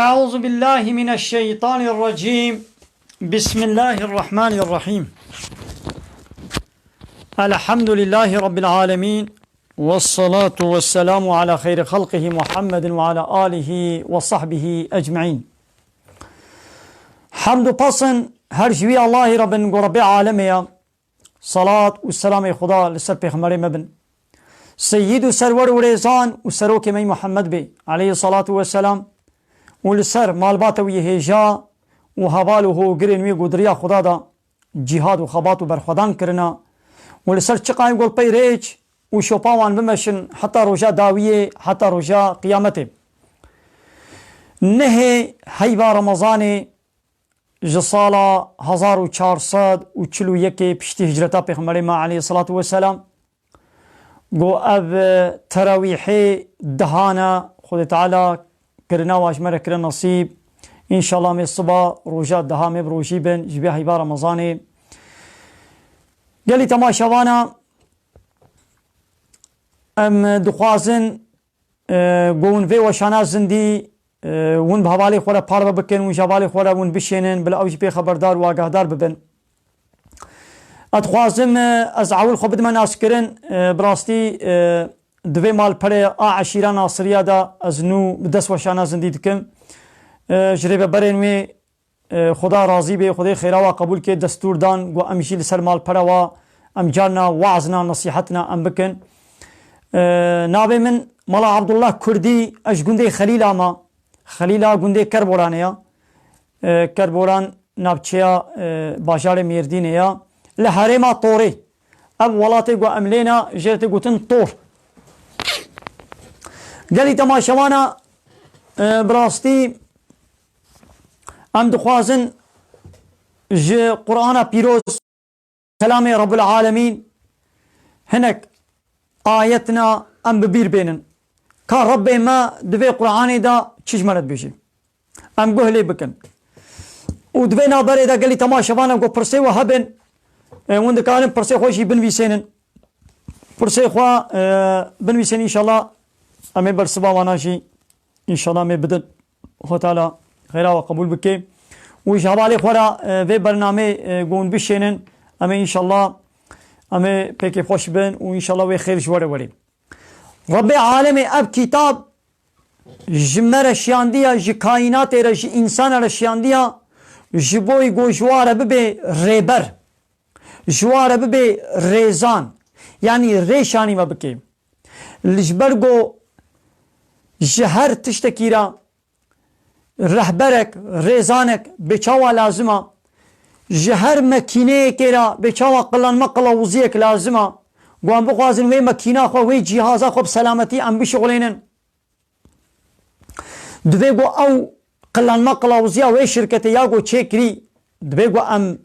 أعوذ بالله من الشيطان الرجيم بسم الله الرحمن الرحيم الحمد لله رب العالمين والصلاة والسلام على خير خلقه محمد وعلى آله وصحبه أجمعين. حمد پسن هر جوی الله ربن رب عالمه صلاة والسلام خدا لسر پیغمبر مبن سيد سرور ورزان وسروك مي محمد بي عليه الصلاة والسلام ولسر مالبات ويهجا وهواله قرن وي قدريا خدا دا جهاد وخبات وبرخدان کرنا ولسر چقاي قول پي ريج وشوپاوان بمشن حتى رجا داوية حتى رجا قيامته نهي هيبا رمضان جسالة 1441 پشتی هجرتا پیغمبر ما عليه الصلاة والسلام گو اب تراویحی دهانا خود تعالی کرنا واش مره کرن نصیب انشاءالله می صبح روجات دها می بروجی بن جبه هیبا رمضانی گلی تماشاوانا ام دخوازن گون وی وشانا زندی ون بحوالی خورا پارو بکن ون جوالی خورا ون بشینن بلا اوج بی خبردار و آگاهدار ببن اتخوازم از عول خو بدم ناس کرن براستی دوی مال پره عشیره ناصریه دا از نو دست وشانه زندی دکم جریب برنوی خدا راضی به خدای خیره و قبول که دستور دان و امشی لسر مال پره و امجارنا وعظنا نصیحتنا ام بکن نابه من مالا عبدالله کردی اش گنده خلیل اما خلیلا گنده کربورانه یا کربوران نابچه باجار میردینه یا لحرما طوري اب ولاتي قو املينا جرتي قوتن طور قالي تماشوانا براستي ام دخوازن جي قرآن بيروز كلام رب العالمين هناك آيتنا ام ببير بينن كان ربي ما دفي قرآني دا تشجمرت بيجي ام قهلي بكن ودفي نابري دا قالي تماشوانا قو برسي وهبن وند كانن پرسه خوشي بنويسينن پرسه خوا بنويسين ان شاء الله امي برسبا واناشي ان شاء الله مي بدن هو تعالى خيرا وقبول بكي وجوالي خورا في برنامج قون بشينن امي ان شاء الله امي بكي خوش بن وان شاء الله وي خير جوره وري رب عالم اب كتاب جمر شيانديا ج كائنات رج انسان رشيانديا جبوي گوجوار ببي ريبر جواره ببي ريزان يعني ريشاني ما بكي لجبرگو جهر تشتكيرا رهبرك ريزانك بچاوا لازمه جهر مكينه كيرا بچاوا قلان مقلا وزيك لازمه قوام بخوازن وي مكينه خو وي جهازا خو بسلامتي ام بشغلينن دويگو او قلان مقلا وزيا وي شركتي ياگو چيكري دويگو ام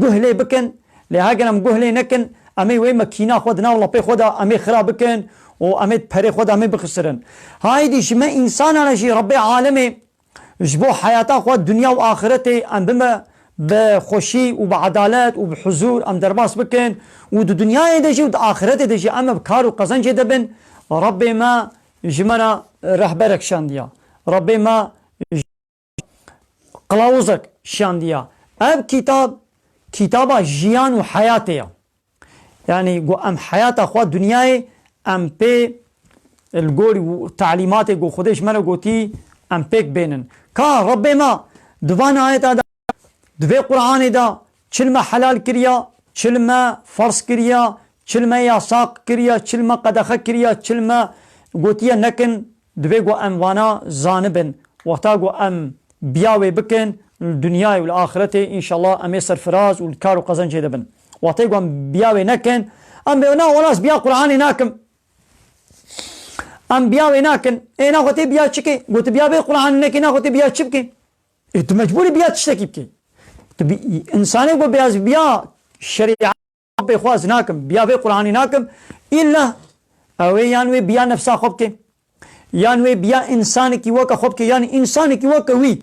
گهلي بكن لهاجنا مجهلي نكن امي وين مكينا خدنا ولا بي خدا امي خراب بكن وامي بري خدا امي بخسرن هايدي شما انسان انا شي ربي عالمي جبو حياته خد دنيا واخرتي ام بما بخوشي وبعدالات وبحضور ام درباس بكن ود دنيا دجي ود اخرتي دجي ام بكار وقزنج دبن ربي ما جمنا رهبرك شانديا ربي ما قلاوزك شانديا اب كتابة جيان وحياتي يعني قو ام حياة اخوة دنياي ام بي القول وتعليماتي قو خديش منا قوتي ام بيك بينن كان ربي ما دفان آيات دا دفي قرآن دا چلما حلال كريا چلما فرس كريا چلما ياساق كريا چلما قدخة كريا چلما قوتيا نكن دفي قو ام وانا زانبن وقتا قو ام بياوي بكن الدنيا والآخرة إن شاء الله أمي سرفراز والكار وقزن جيدا بن وطيقوا بياوي نكن أم بيونا وناس بيا قرآني ناكم أم بياوي ناكن إيه ناخوتي بيا تشكي قلت بياوي قرآن نكي ناخوتي بيا تشبكي إنتو مجبوري بيا تشتكي بكي إنساني قو بياز بيا شريعة بيخواز ناكم بياوي قرآني ناكم إلا أوي يانوي بيا نفسا خوبكي يانوي بيا إنساني كي وكا خوبكي يعني إنساني كي وكا وي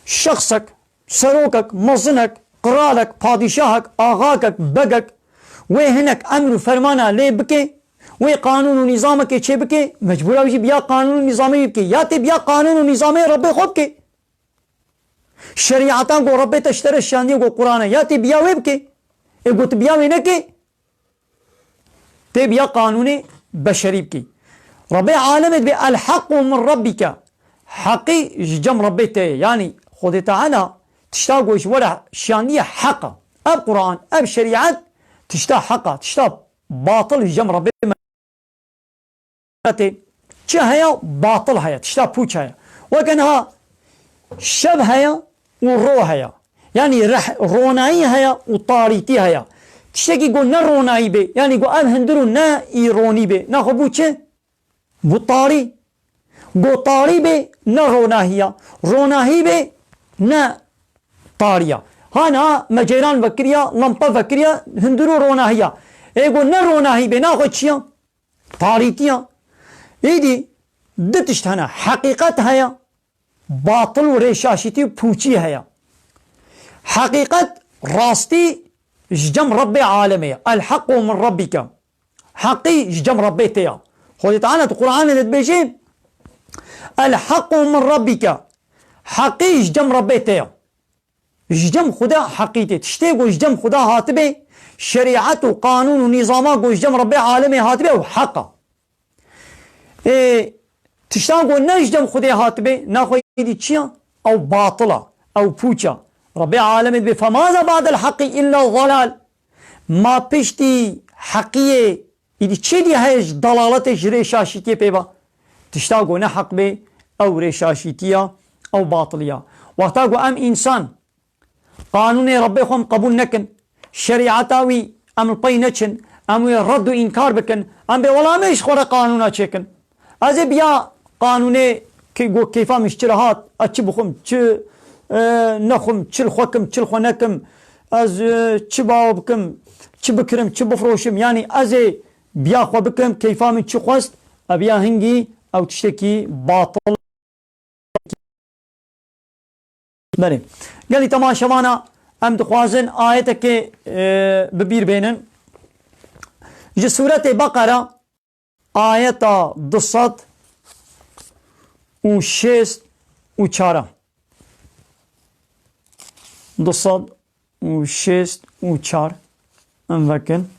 شخصك سروكك مزنك قرالك پادشاهك آغاك بقك وهنك أمر فرمانا لي بكي وی قانون و نظام که چه بکه مجبوره بشی بیا قانون و نظامی بکه یا تی بیا قانون و نظامی رب خود که شریعتا گو رب تشتر شاندی گو قرآن یا تی بیا وی بکه گو تی بیا وی نکه تی بیا قانون بشری بکه رب عالمت بی الحق من ربك حقی جم رب تی یعنی خود تعالی تشتا گوش ولا شاندی حقا اب قرآن اب شریعت تشتا حقا تشتا باطل جم رب چه هيا باطل هيا تشتا بوش هيا وكانها شب هيا ورو هيا يعني روناي هيا وطاريتي هيا تشتكي يقول نا روناي بي يعني يقول اب هندرو نا ايروني بي نا خبو چه بو طاري قو طاري بي نا روناهيا روناهي بي نا طاريا هانا مجيران فكريا لمبا فكريا هندرو روناهيا يقول نا روناهي بي نا خو چيا طاريتيا ایدی دتشت هنا حقیقت هيا باطل و ریشاشتی پوچی هيا حقیقت راستي جم رب عالمي الحق من ربك حقي جم ربي تيا خذ تعالى القرآن اللي الحق من ربك حقي جم ربي تيا جم خدا حقيتي تشتي جم خدا هاتبه شريعة وقانون ونظامات جم ربي عالمي هاتبه وحقه تشتان قول نجدم خدي هاتبه ناخو يدي تشيا او باطلة او بوچا ربي عالمين بي فماذا بعد الحق الا الضلال ما بشتي حقية يدي تشي دي هايش ضلالتش ريشاشيتي بيبا تشتان قول نحق بي او ريشاشيتيا او باطليا وقتا قول ام انسان قانون ربي خوم قبول نكن شريعتاوي ام البي نچن ام رد و انكار بكن ام بي ولا مش خورا قانونا چكن از بیا قانونه که گو کیفا مشترهات اچی بخم چه نخم چل خوکم چل خونکم از چه باو بکم چه بکرم چه بفروشم یعنی از بیا خو بکم کیفا من چه خواست ابیا هنگی او تشتکی باطل بله گلی تماشوانا ام دخوازن آیت که ببیر بینن جه سورت بقره آیت 206 و 4 206 و 4 ام وکن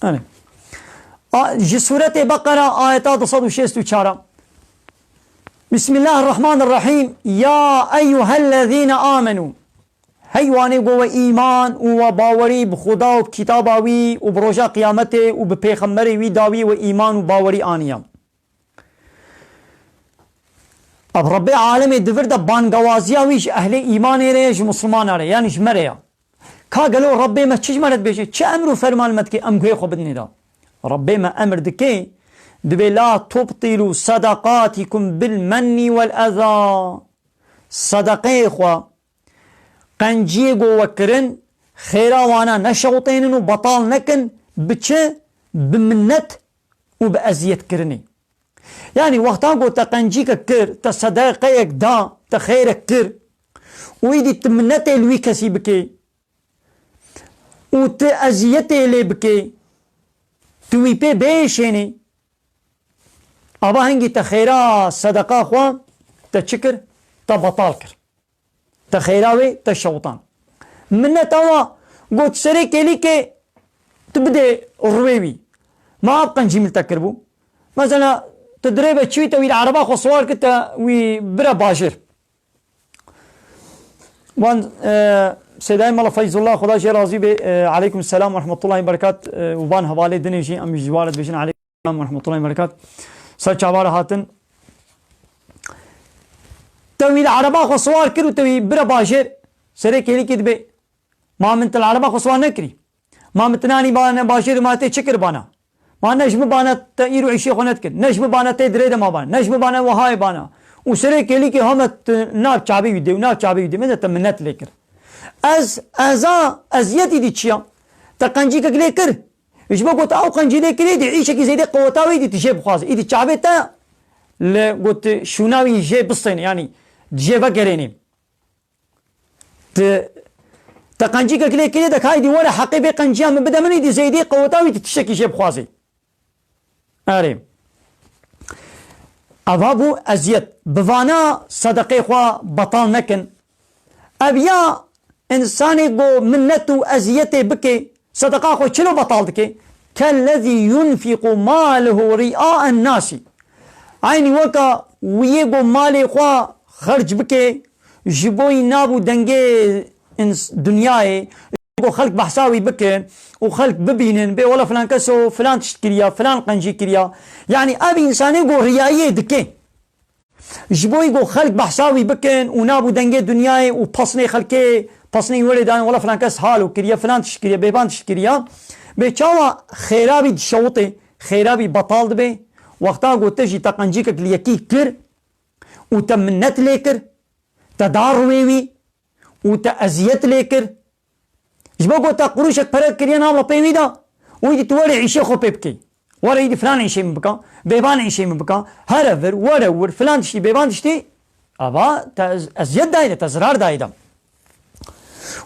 آره سورة بقرة آيات 264 بسم الله الرحمن الرحيم يا أيها الذين آمنوا هيواني قوة إيمان وباوري بخدا وبكتاباوي وبرجاء قيامته وببيخمري ويداوي وإيمان وباوري آنيا اب رب عالم دفر دا بانقوازيا ويش أهل إيمان ريش مسلمان ري يعني جمريا كا قالوا ربي ما تشج مرد بيشي چه أمرو فرمان مدكي أمقوي خو بدني دا ربي ما أمر دكي دبي لا تبطلوا صدقاتكم بالمن والأذى صدقه خوا قنجي قو وكرن خيرا وانا نشوطين وبطال نكن بچه بمنت وبأزيت كرني يعني وقتا قو تقنجيك كر تصدقيك دا تخيرك كر ويدي تمنتي الوي كسي بكي وتأزيتي اللي بكي توي بي بيشيني ابا هنگي تخيرا صدقه خوا تشكر تبطال كر تخيراوي تشوطان من توا قلت سري كيلي كي تبدي رويوي ما ابقى نجي ملتكربو مثلا تدريبه تشوي توي العربة خو صوار كتا وي برا باشر وان سيداي مالا فيض الله خدا شي راضي بي عليكم السلام ورحمة الله وبركاته وبان حوالي دني شي ام جوالد بيشن عليكم السلام ورحمة الله وبركاته سچ عبارة هاتن توي العربة خو صوار كرو توي برا باشر سري كيلي كي دبي ما منت العربة خو صوار نكري ما متناني بانا باشر ما تي شكر بانا ما نجم بانا تيرو عشي خونت كن نجم بانا تدريد ما بانا نجم بانا وهاي بانا وسري كيلي كي هم ناب چابي ويدي وناب چابي ويدي من تمنت لكر از ازيتي دي چيا تقنجي كلي كر ايش بقول او قنجي لك دي عيشه كي زيد قوتاوي دي تجيب خاص ايدي تعبتها لا قلت شوناوي جي بالصين يعني جيبا قريني تقنجي كلي كلي دك هاي دي ولا حقيبه قنجيا من بدا من دي زيدي قوتاوي تشكي جيب خاصي اريم ابابو ازيت بفانا صدقي خوا بطال نكن ابيا انساني قو منتو ازيته بكي صدقا خو شنو بطالتك كالذي ينفق ماله رئاء الناس عيني وكا ويقو مالي خوا خرج بكي جبوي نابو دنجي دنياي يقو خلق بحساوي بكي وخلق ببينن بي ولا فلان كسو فلان تشتكريا فلان قنجي كريا يعني ابي انساني قو رياية دكي جبوي قو خلق بحساوي بكن ونابو دنجي دنياي وبصني خلقي بصني ولدان ولا فلان كس حالو كريا فلان تشتكريا بيبان تشتكريا بيشاوا خيرابي شوطي خيرابي بطال دبي وقتا قو تجي تقنجيك ليكي كر وتمنت ليكر تدارويوي وتأزيت ليكر جبا قو تقروشك فرق كريا ناولا بيوي دا ويدي توري عيشي خو بيبكي ورا يدي فلان عيشي من بكا بيبان عيشي من بكا هرفر ورور فلان تشتي بيبان تشتي ابا أزيت دايدا تزرار دايدا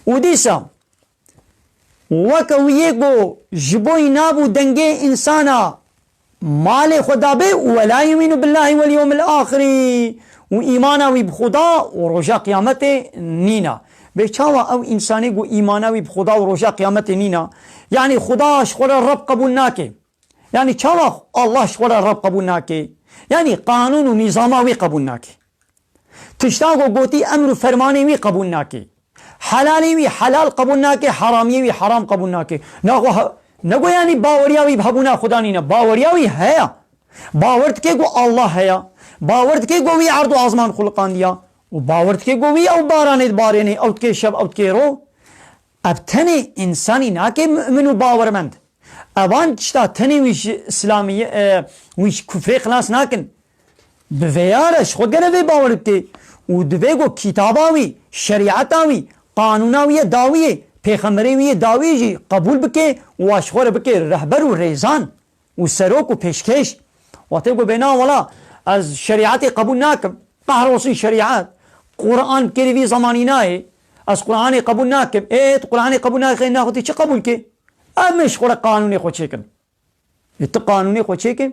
وديسا وكويكو جبوي نابو دنجي انسانا مال خدا به ولا يؤمن بالله واليوم الاخر وايمانا بخدا ورجا قيامته نينا بيشاوا او انساني جو ايمانا بخدا ورجا قيامته نينا يعني خدا شغل الرب قبولناك يعني شاوا الله شغل الرب قبولناك يعني قانون ونظامه قبولناك تشتاقو قوتي امر فرماني وي قبولناك حلالي وي حلال قبولناك حرامي وي حرام قبولناك نگو يعني باورياوي بهبونا خدا نينا باورياوي هيا باورت كي گو الله هيا باورت كي گو وي عرض و آزمان خلقان ديا و باورت كي گو وي او باراني باريني او تكي شب او تكي رو اب تني انساني ناكي منو باورمند ابان تشتا تني ويش اسلامي ويش كفري خلاص ناكن بفيارش خود گره وي باور بكي و دوي گو كتاباوي شريعتاوي قانوناوي داوي پیغمبری وی داوی جی قبول بکه و اشخور بکه رهبر و ریزان و سروک و پیشکش و تبقى بنا ولا از شریعت قبول ناکم قهروسی شریعت قرآن کری وی زمانی نای از قرآن قبول ناکم ایت قرآن قبول ناکم اینا خودی چه قبول که امش خور قانونی خود چکم ایت قانونی خود چکم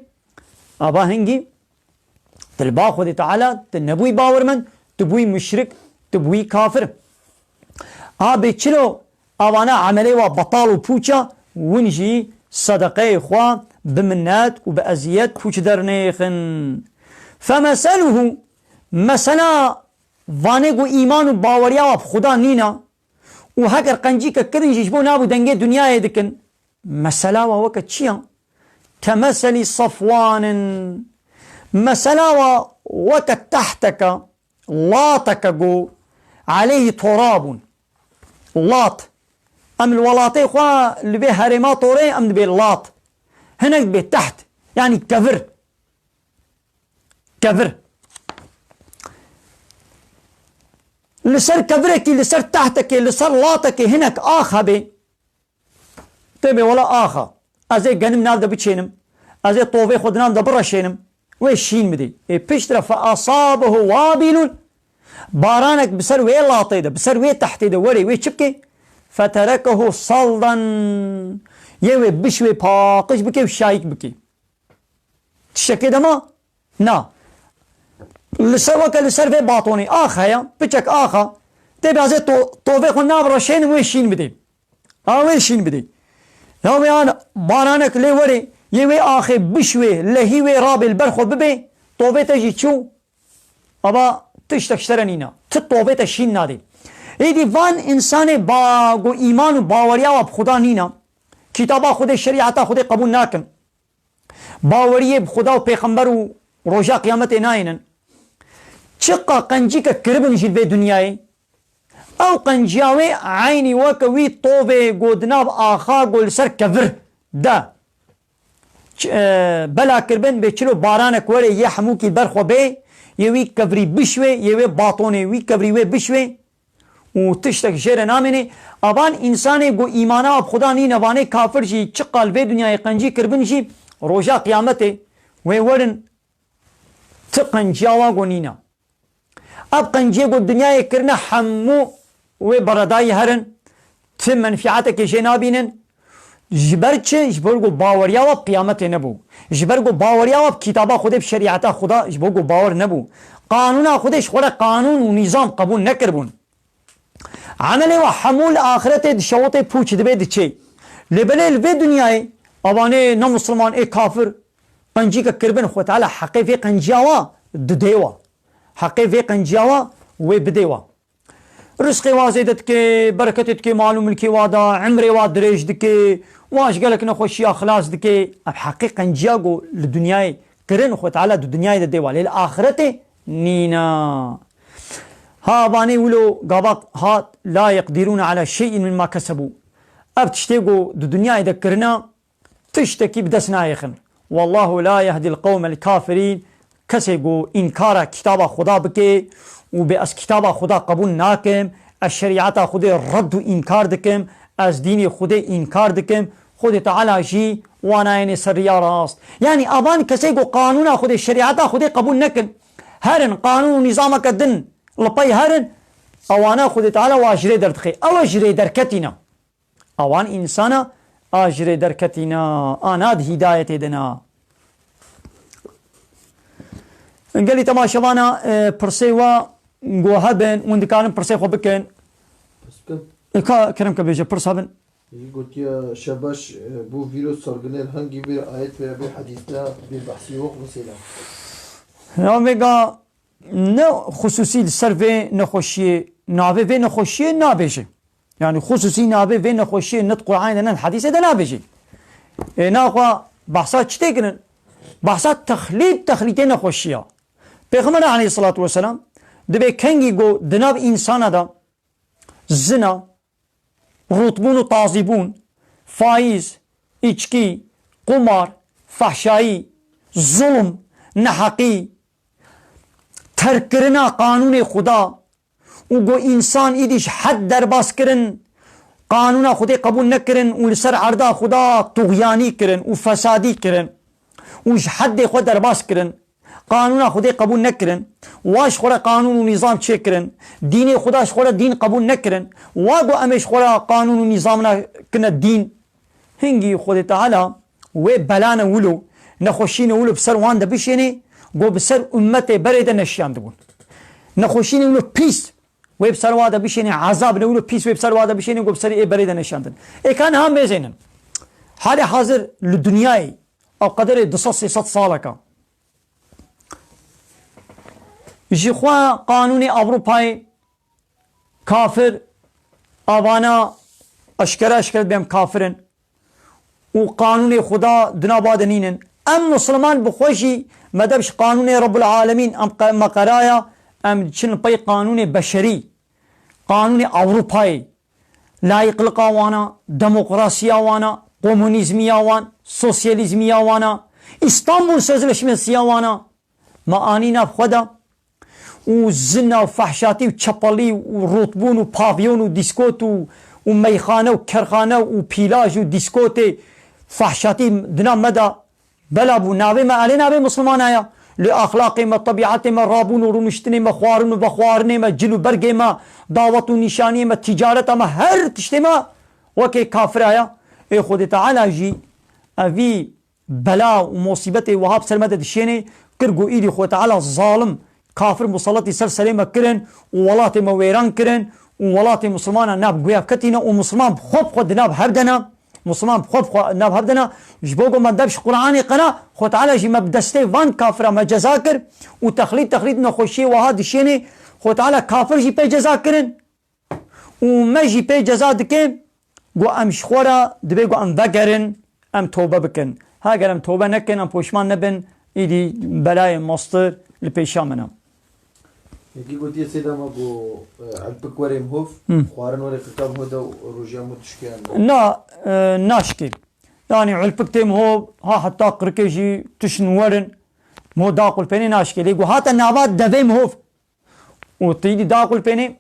ابا هنگی تلبا خود تعالی تنبوی باورمن تبوی مشرک تبوی کافر آبی چلو اوانا عملي وبطال وبوچا ونجي صدقي خوا بمنات وبأزيات بوچ درنيخن فمثله مثلا وانيگو ايمان وباوريا وبخدا نينا وهكر قنجيك كرن جيشبو نابو دنگي دنيا يدكن مثلا ووكا چيا كمثل صفوان مثلا ووكا تحتك لاطك جو عليه تراب لاط ام الولاطي خوا اللي بيه هرمات طوري ام بيه اللاط هناك بيه تحت يعني كفر كفر اللي صار كفرك اللي صار تحتك اللي صار لاطك هناك اخا بي تبي ولا اخا ازي جنم نال ده بتشينم ازي طوفي خدنان ده برا شينم ويشين مدي بيشترى فاصابه وابل بارانك بسر وي لاطي ده بسر وي تحتي ده وري وي شبكي فتركه صلدا يوي بشوي باقش بكي وشايك بكي تشكي دما نا لسروك لسر في باطوني اخا يا بچك اخا تبي ازي طوفي خنا برشين ويشين بدي ويشين بدي يوم انا بارانك لي وري يوي اخي بشوي لهي راب البرخو ببي طوفي تجي تشو ابا تشترنينا تطوفي تشين نادي ایدی وان انسان با گو ایمان و باوریا و خدا نینا کتابا خود شریعتا خود قبول ناکن باوری خدا و پیغمبر و روژا قیامت ناینن چقا قنجی که کربن جید به دنیای او قنجیاوی عینی وکوی طوبه گودناب آخا گل سر کفر دا بلا کربن به چلو بارانک وره یه حموکی برخو به یوی کفری بشوه یوی باطونه وی کفری وی بشوه و تشتك جير نامني ابان انساني گو ایمانا اب خدا ني نواني كافر جي چه قلبه دنيا قنجي كربن جي روجا قيامته و ورن تقنجاوا گو نينا اب قنجي گو دنيا كرنا حمو و برداي هرن تم منفعتك جنابينن جبرچه جبرگو باوریا و قیامت نبو جبرگو باوریا و کتابا خود شریعتا خدا جبرگو باور نبو قانونا خودش خود قانون و نظام قبول نکربون عمل و حمول آخرت شوط پوچ دبه دچه لبلل به دنیای اوانه نه مسلمان ای کافر قنجی که کربن خود تعالی حقی فی قنجیاوا ددیوا حقی فی قنجیاوا و بدیوا رزق وازدت که برکتت که معلوم الکی وادا عمر واد دريج دكي واش قالك نخوشي اخلاص دكي حقيقة نجاقو للدنيا كرن خو تعالى الدنيا دديوا للآخرة نينا ها باني ولو قابق هات لا يقدرون على شيء مما كسبوا اب تشتيقو الدنيا يذكرنا تشتكي بدسنا يخن والله لا يهدي القوم الكافرين كسيقو انكار كتاب خدا بكي و به از کتاب خدا قبول ناکم از شریعت خدا رد و انکار دکم از دین خدا انکار دکم خود تعالی جی وانا یعنی سریا راست یعنی آبان کسی کو قانون خدا شریعت خدا قبول نکن هرن قانون و نظام کدن لپای هرن اوانا خود تعالی واجری درتخی او اجری درکتینا اوان انسانا اجری درکتینا آناد هدایت دنا قال تماشوانا برسي و هبن وندكان برسي خو بكن كرم كبيجه برسابن قلت يا شباش بو فيروس سرغنر هنگي بير آيات و بي حديثنا بي بحثي وق مثلا اوميغا نو خصوصي السرفي نخوشي نافي في نخوشي نابيجي يعني خصوصي نافي في نخوشي نطق عيننا الحديث ده نابيجي ناخوا بحثات چتيكن بحثات تخليد نخوشيا پیغمبر علیه الصلاة والسلام دبی کنگی گو دناب انسان دا زنا رطبون و تازیبون فایز اچکی قمار فحشایی ظلم نحقی ترک کرنا قانون خدا و گو انسان ایدیش حد در باس کرن قانون خدا قبول نکرن و لسر عرضا خدا طغیانی کرن و فسادی کرن و حد خود در باس کرن قانون خدا قبول نکرن واش خورا قانون و نظام چه کرن دین خداش خورا دین قبول نکرن واگو امش خورا قانون و نظام نکنه دین هنگی خود تعالی و بلان ولو نخوشین ولو بسر وان ده بشینی گو بسر امت برید نشیان دبون نخوشین ولو پیس و بسر واده بشینی عذاب ولو پیس و بسر واده بشینی گو بسر ای برید نشیان دن ای کان هم میزینن حال حاضر لدنیای او قدر 200 ساله که جخوا قانون اوروپای کافر آوانا اشکر بهم کافرن و قانون خدا دناباد نینن ام مسلمان بخوشی مدبش قانون رب العالمین ام مقرایا ام چن پای قانون بشری قانون اوروپای لایق لقاوانا دموکراسی آوانا کمونیزمی آوان سوسیالیزمی آوانا استانبول سözleşmesi آوانا معانی ناب خدا و زنا و فحشاتی و چپلی و رطبون و پاویون و دیسکوت و میخانه و کرخانه و پیلاج و دیسکوت فحشاتی دنا مدا بلا بو ناوی ما علی ناوی مسلمان آیا لأخلاق ما طبیعت ما رابون و رونشتنی ما خوارن و بخوارن ما جلو برگ ما دعوت و نشانی ما تجارت ما هر تشتی ما وکی کافر آیا ای خود تعالی جی اوی بلا و مصیبت وهاب سلمت دشینی کرگو ایدی خود تعالی ظالم کافر مسلطی سر سلیمه کرن و ولات ما ویران کرن و ولات مسلمان ناب گویا کتینا و مسلمان خود ناب هردنا مسلمان خود ناب هردنا جبوگو من دبش قرآن قنا خود تعالی جی مبدسته وان کافر ما جزا کر و تخلید نخوشی و ها دشینی خود تعالی کافر جی پی جزا کرن و ما جی پی جزا دکن گو امش خورا دبی گو ام بگرن ام توبه بکن ها گر ام توبه نکن ام پوشمان نبن ایدی بلای مستر لپیشامنا يجي قلت يا سيدة ما بو عبك وري مهوف خوارن وري قطاب هدا وروجيا متشكيان ناشكي يعني علبك تيم هو ها حتى قركيجي تشنورن مو داقل بيني ناشكي ليقو هاتا نابات دفي مهوف وتيدي داقل بيني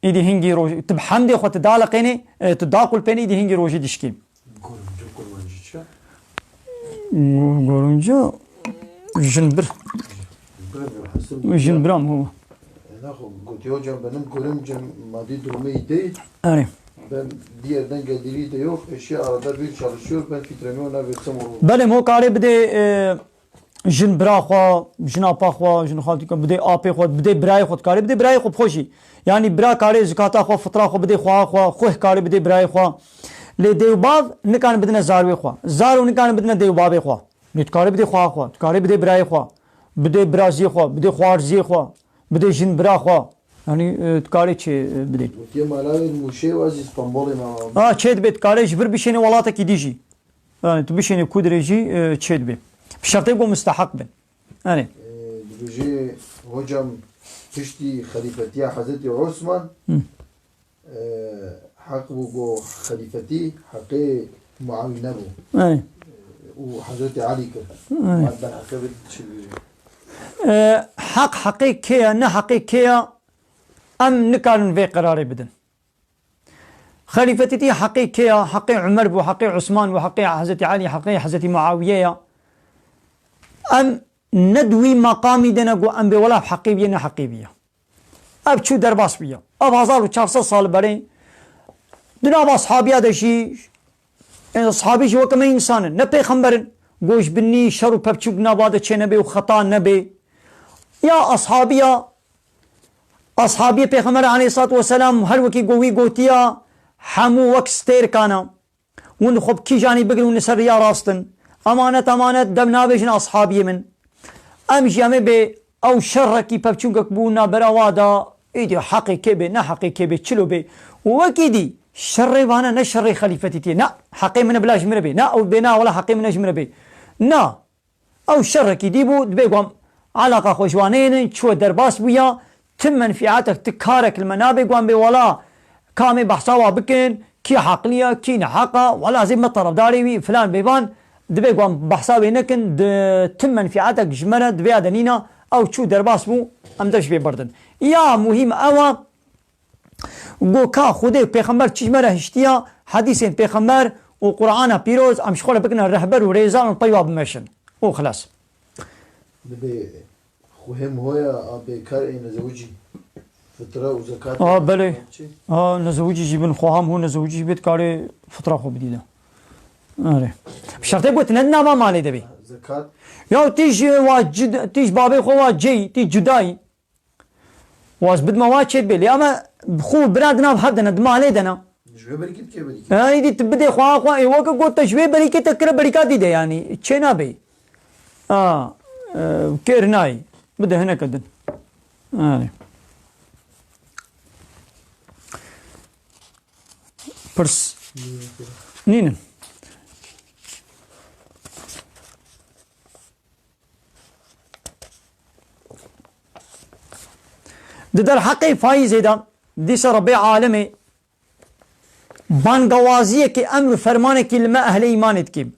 ایدی هنگی روژی تب حمد خود تدالقینه تداقل پینه ایدی هنگی روژی دشکیم گرمجه قربانجی چه؟ گرونجا جنبر جنبرام هو نه خب گوتی hocam benim görümcem maddi durumu iyi değil. آره Ben diğerden geliri de yok. Eşi arada bir çalışıyor. Ben fitremi ona versem olur. بله مو کاری بده جن برا خوا جن آپا خوا جن خاطی که بده آپی خود بده برای خود کاری بده برای خود خوشی یعنی برا کاری زکاتا خوا فطرا خوا بده خوا خوه کاری بده برای خوا لی دیوباب نکان بدن زاروی خوا زارو نکان بدن دیوباب خوا نیت کاری بده خوا کاری بده برای خوا بده برازی خوا بده خوارزی خوا بده جن برا خوا یعنی کاری چه بده Gotiye malavi muşe vaz İstanbul imam. چه بده کاری جبر بشینی ولاتا کی دیجی yani tu bişeni kudreci çed be şartı bu müstahak ben yani Duruji hocam pişti halifetiye Hazreti Osman hak bu halifeti hakkı muavine bu. yani O Hazreti Ali kır. Ben hakkı bir şey hak hakikiye ne hakikiye am nikarın ve kararı bedin خليفتي حقي كيا حقي عمر وحقي عثمان وحقي حضرت علي حقي حضرت معاوية أم ندوي مقامي دنقو أم بولا حقي بينا حقي بيا أب شو درباس بيا أب 1400 برين دنا أصحابي هذا شيء أصحابي شو كمان إنسان نبي خمبرن قوش بني شرو ببشوك نبادة شيء نبي وخطأ نبي يا أصحابي پیغمبر عليه الصلاة والسلام هر وكي قوي قوتيا حمو وقت ستير كانا ون خب كي جاني بقرون نسر يا راستن أمانة دم نابجن أصحابي من أمشي أمي بي أو شركي ببچونك بونا براوادا إيدي حقي كبه نا حقي كبه چلو بي وكي دي شري وانا نا شري خليفتي تي نا حقي من بلاش من بي نا أو بنا ولا حقي من من بي نا أو شركي دي بو دبيقوم علاقة خوشوانين شو درباس بيا تم منفعاتك تكارك المنابق وان بي ولا كامي بحثاوا بكن كي حقلية كي نحقة ولا زي ما طرف داري فلان بيبان دبي قوام بحثاوي نكن تم منفعاتك جمرة دبي دنينا او شو درباس مو ام دش بي بردن يا مهم اوا قو كا خودي پیغمبر چشمره هشتيا حديثين پیغمبر وقرآن بيروز ام شخوله بكن الرهبر وريزان وطيواب مشن وخلاص دبي خوهم هويا ابي كار اين زوجي فطرة وزكاة بله نزوجي جيبن خواهم هو نزوجي بيت كاري فطرة خو بديده آره بشرطه قلت ندنا ما مالي دبي زكاة يا تيج واجد تيج بابي خو واجي تيج جداي واز بد ما واجد بلي اما خو برادنا بحدنا دم عليه دنا شوي بريكت كي بريكت هاي دي تبدي خوا اي وقت قلت شوي بريكت تكره بريكات دي يعني تشينا بي كيرناي بده هنا كدن برس نين در حقي فايز دا ديس ربي عالمي بانقوازية كي أمر فرمانه كي لما أهل إيمانت كي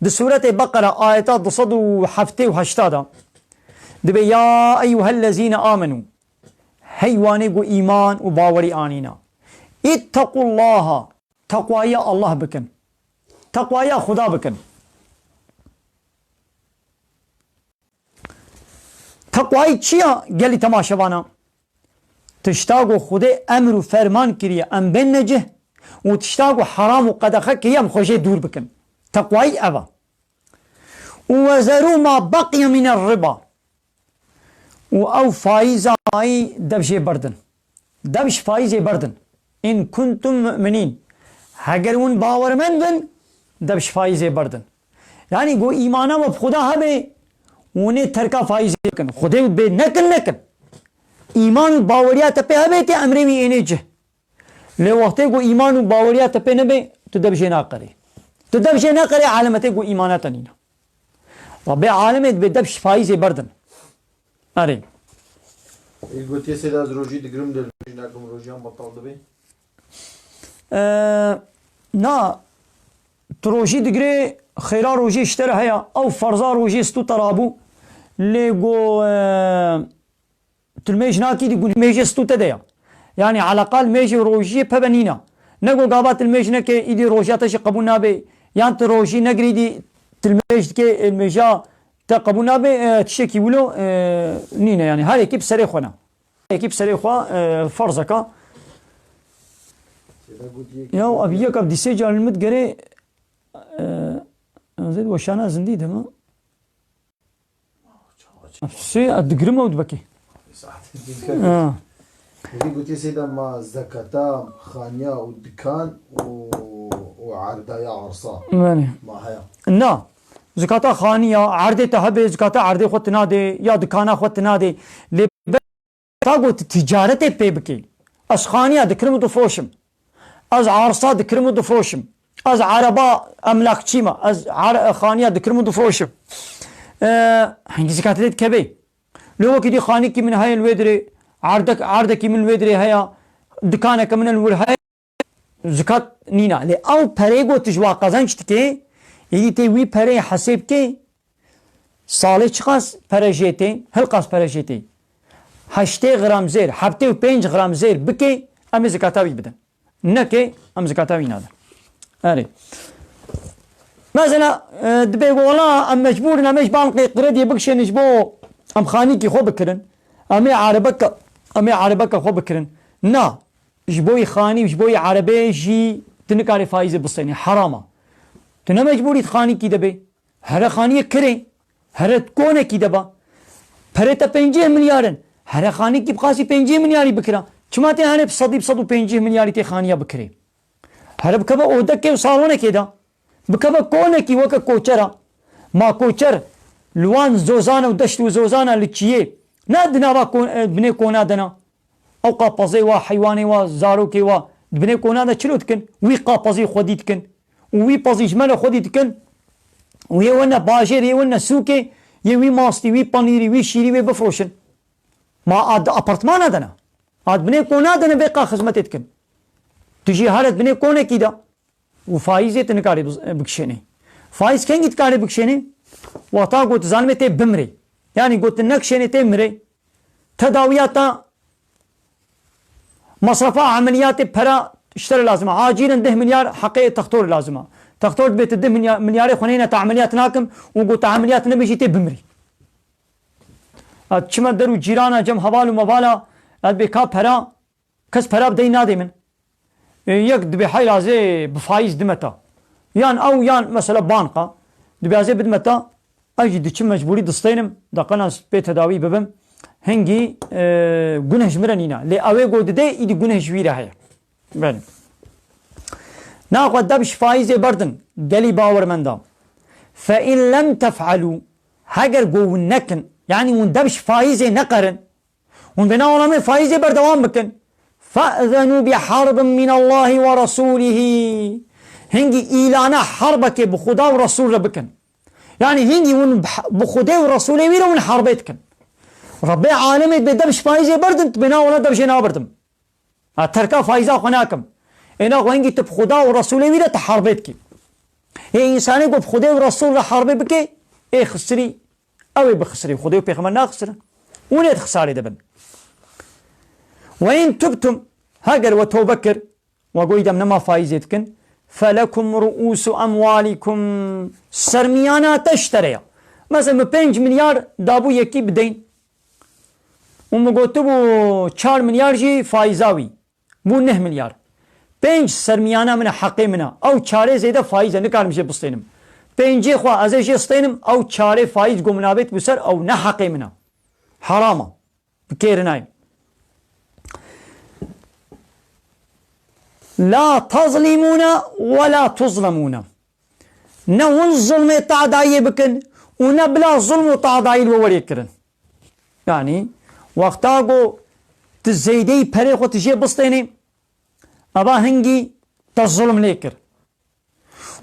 دي سورة بقرة آياتات ضصد وحفتي وحشتادا دبي يا أيها الذين آمنوا هيواني قو إيمان وباوري آنينا اتقوا الله تقوايا الله بكن تقوايا خدا بكن تقواي چيا قالي تماشوانا تشتاقو خدا امر و فرمان كريا ام بن نجه وتشتاقو حرام وقدخه كريا مخوشي دور بكن تقواي ابا وزروا ما بقي من الربا او فايزة دبشي بردن دبش فايزة بردن إن كنتم مؤمنين هجرون باور من بن دبش فايزة بردن يعني قو إيمانا وبخدا هبه ونه تركا فايزة كن خده بي نكن إيمان باوريات تبه هبه تي أمري مي إنه جه لوقته قو إيمان باوريات تبه نبه تدبشي ناقري تدبشي ناقري عالمته قو إيمانات نينا ربي عالمت بدبش فايزة بردن أري القوتية سيدا از روجي دقرم دل جناكم روجيان بطال دبي نا تروجي دقري خيرا روجي اشترى هيا او فرزا روجي استو ترابو ليقو تلميج ناكي دي قول ميج استو تديا يعني على الأقل ميجي روجي ببنينا نقول قابات الميج نكي إيدي روجاتش قبول نابي يعني تروجي نقري دي تلميج كي الميجا تقبول نابي تشيكي ولو نينا يعني هاي كيف سريخونا كيف سريخوا فرزكا يا أبي يكاب دي سجل المتقري زيد وشانا زندي دما سي أدقرمه ودبكي قلت يا سيدة ما زكاة خانية ودكان وعردة يا عرصة ما هي نا زكاة خانية عردة تهبي زكاة عردة خود نادي يا دكانا خود نادي تاقو تجارة بيبكي أز خانية دكرم دفروشم أز عرصة دكرم دفروشم أز عربة أملاك تشيما أز خانية دكرم دفروشم هنجي زكاة ديت كبي لو كدي خانيك من هاي الودري عردك من الودري هيا دكانك من الودري زكاة نينا لي أو بريغو تجوا قزنشتكي يدي تي بري حسب كي سالي چقاس پرجيتي هلقاس پرجيتي 8 غرام زير 5 غرام زير بكي أمي زكاة بدن نكي أم زكاة نادر أري مثلا دبي والله أم مجبور نمش بانقي قردي بكشن جبو أم خانيكي خو بكرن أمي عربك خو بكرن نا جبوي خاني جبوي عربي جي تنكاري فايزة بصيني حرامة تنا مجبوري خانيكي دبي هر خانية كري هر كونه كي دبا فريتا 50 مليارن هر خانيكي بقاسي 50 ملياري بكرا چماتي هر بصدي 150 ملياري تي خانية بكري هر بكبا اودك وصالونه كده بكبا كونه كي وكا كوچرا ما كوچر لوان زوزانا ودشت وزوزانا لتشيه نادنا بني كونا دنا او قاپزي وا حيواني وا زاروكي وا بني كونا دا چلوتكن وي قاپزي خوديتكن وي پزي جمل خوديتكن وي ونا باجر ونا سوكي يوي ماستي وي بانيري وي شيري وي بفروشن ما اد ابارتمان دنا اد بني كونا دنا بقى خدمتتكن تجي حالت بني كونه كيدا وفايزه تنكاري بكشني فايز كان يتكاري بكشني وطا قلت ظالمتي بمري يعني قلت النكشني تمري تداويات مصرفة عمليات برا اشتري لازمة عاجلا 10 مليار حقيقة تختور لازمة تختور بيت 10 مليار خنينة عمليات ناكم وقلت عمليات نبي جيتي بمري اتشما درو جيرانا جم حوالو مبالا ادبكا برا كس برا بدي نادي من يك دبي حي لازي بفايز دمتا يان او يان مثلا بانقا دبي ازي بدمتا اجي دچم مجبوري دستينم دقنا بيت تداوي ببم هنگي گنهش مرنينا لي اوي قود دي ايدي گنهش ويرا هي بل ناقد دبش فايز بردن قلي باور من دام فإن لم تفعلوا هجر قو نكن يعني وندبش فايز نقرن وندنا ولا فايز بردوام بكن فأذنوا بحرب من الله ورسوله هنجي إيلانا حربك بخدا ورسول بكن يعني هنجي بخدا ورسوله ويرا ون حربتكن ربي عالمي بدبش فايزة بردن بنا ولا دبش نابردم تركا فايزة خناكم انا هنجي تبخدا ورسوله ويرا تحربتك اي انساني بخدا ورسول حرب بكي اي خسري او بخسري خدا وبيغمر ناخسر ونيت خساري دبن وإن تبتم هاجر وتوبكر وقوي دمنا فايزتكن فلكم رؤوس أموالكم سرميانا تشتريا مثلا 5 مليار دابو يكي بدين ومقوتبو 4 مليار جي فايزاوي بو 9 مليار 5 سرميانا من حقي منا او 4 زيادة فايزة نكار مشي بستينم 5 جي خوا ازيجي استينم او 4 فايز قمنابت بسر او نحقي منا حرامة بكيرناي لا تظلمون ولا تظلمون نون الظلم تعداي بكن ونبلا ظلم تعداي الوريكرن يعني وقتاقو تزيدي بريخو تجي بسطيني ابا هنجي تظلم ليكر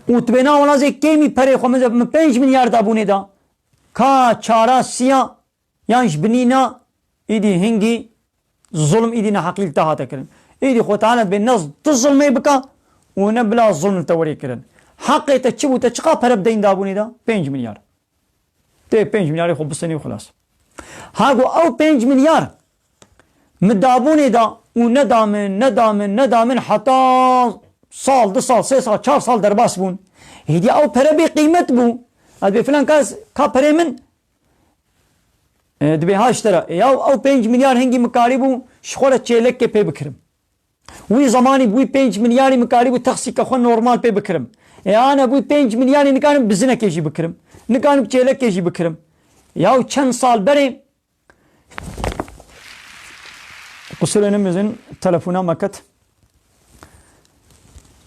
وتبنا ولا زي كيمي بريخو من 5 مليار دابوني دا كا چارا سيا يانش بنينا ايدي هنجي ظلم ايدي نحقيل تهاتكرن ايدي خو تعالى بالنص تظلمي بكا ونبلا الظلم توري كرن حقي تشبو تشقا برب دين دابوني دا 5 مليار تي 5 مليار خو بسني وخلاص هاغو او 5 مليار مدابوني دا ندامن حتى سال 2 سال 3 سال 4 سال درباس بون هدي او پره بی قیمت بو از به فلان کس کا پره من دبی هاشترا یا او 5 میلیارد هنگی مکاری بو شخوره چیلک که پی بکرم وی زمانی بوی 5 میلیاری مکاری بو تخصی که خون نورمال پی بکرم انا بوی 5 میلیاری نکانم بزنه کشی بکرم نکانم چیلک کشی بکرم یا چند سال بری قصر نمیزن تلفونا مکت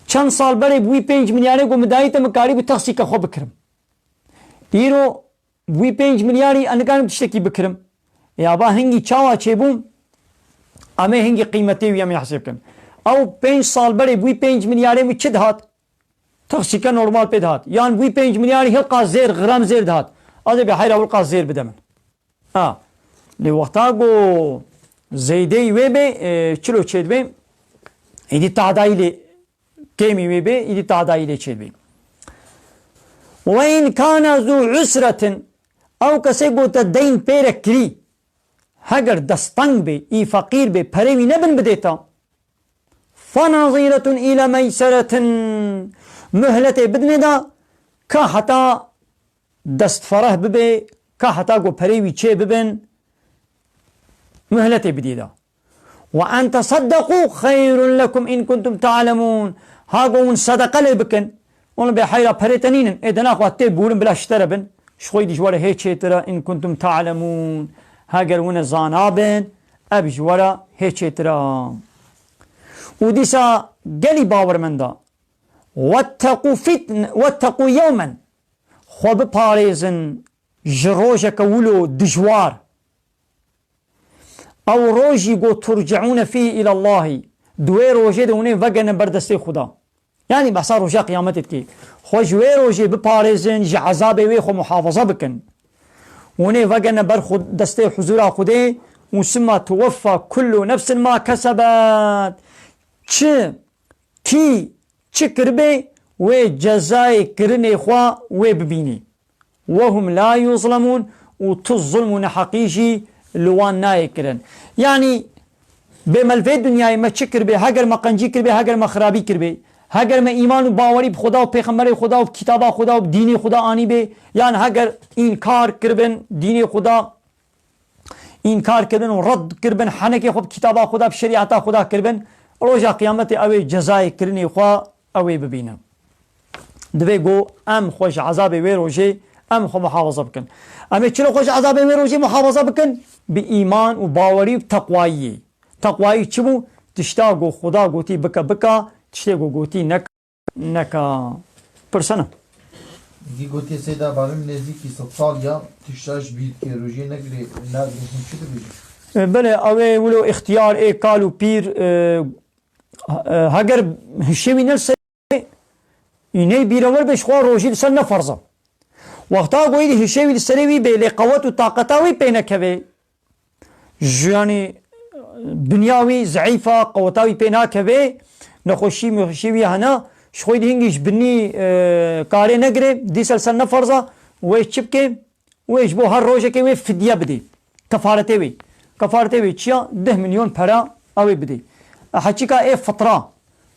چند سال بری بوی 5 میلیاری گو مدایت مکاری بو تخصی که خو بکرم ایرو بوی 5 میلیاری انکانم تشتکی بکرم یا با هنگی چاوا چه بوم اما هنگی قیمتی وی امی حساب کن او 5 سال بری بوی 5 میلیاری می چه دهات تخصی که نورمال پی دهات یان بوی 5 میلیاری هلقا زیر غرام زیر دهات از به حیرا هلقا زیر بدمن لی وقتا گو زیده وی به چلو چید بی ایدی تعدایلی کمی وی بی ایدی تعدایلی چید بی وإن كان ذو عسرة أو کسی گوتا دین پیرک کری هگر دستنگ بی ای فقیر بی پریوی نبن بدیتا فنظيرة إلى ميسرة مهلت بدن دا که حتا دست فرح ببی که حتا گو پریوی چه ببن مهلت بدیدا وأن تصدقوا خير لكم إن كنتم تعلمون هاگو صدقه لبکن اون به حیرا پریتنینن ادنا خواهد بولن بلا شتربن شخوی دیجواره هیچه ترا ان کنتم تعلمون هاگر ون زانابن اب جواره هیچه ترا و دیسا گلی باور من دا واتقوا یوما خواب پاریزن جروج کولو دجوار او روجی گو ترجعون فيه الى الله دوی روجه دونه وگن بردستی خدا یعنی بحثا روجه قیامتت کی خوشوی روجه بپارزن جه عذاب وی خو محافظه بکن ونه وگن بر خود دسته حضور خوده و ثم توفى كل نفس ما كسبت چه کربه و جزای کرنه خوا و ببینی وهم لا يظلمون و تظلمون حقیقی لوان نای کرن یعنی به ملوه دنیای ما چه کربه هگر ما قنجی کربه هگر ما خرابی کربه هگر ما ایمان و باوری بخدا و پیغمبر خدا و کتاب خدا و دین خدا آنی به یعنی هگر این کار کربن دین خدا این کار کربن و رد کربن حنک خود کتاب خدا و شریعت خدا کربن روز قیامت اوی جزای کرنی خوا اوی ببینم دوی گو ام خوش عذاب وی روزه ام خو محافظه بکن اما چلو خوش عذاب وی روزه محافظه بکن به ایمان و باوری و تقوایی چی بو تشتا گو خدا گوتی بکا تشتا گو گوتی نکا پرسنه دی گوتی سیدا باقیم نزدیکی 100 سال یا تشتاش بید که روژه نگری چی تو بیدی؟ بله اوه ولو اختیار ای کالو پیر هگر هشوی نلسه اینه بیرور بش خواه روژی لسر نفرزه وقتا گویدی هشوی لسروی به لقوت و طاقتاوی پینکوی یعنی دنیاوی ضعیفه قوتاوی پینکوی نخوشی مخشیوی هنه شخوی هنگیش بنی کاری نگره دیسل سر نفرزه ویش چپکه ویش بو هر روزه که وی فدیه بده کفارته وی چیا 10 میلیون پرا اوی بده حچی که ای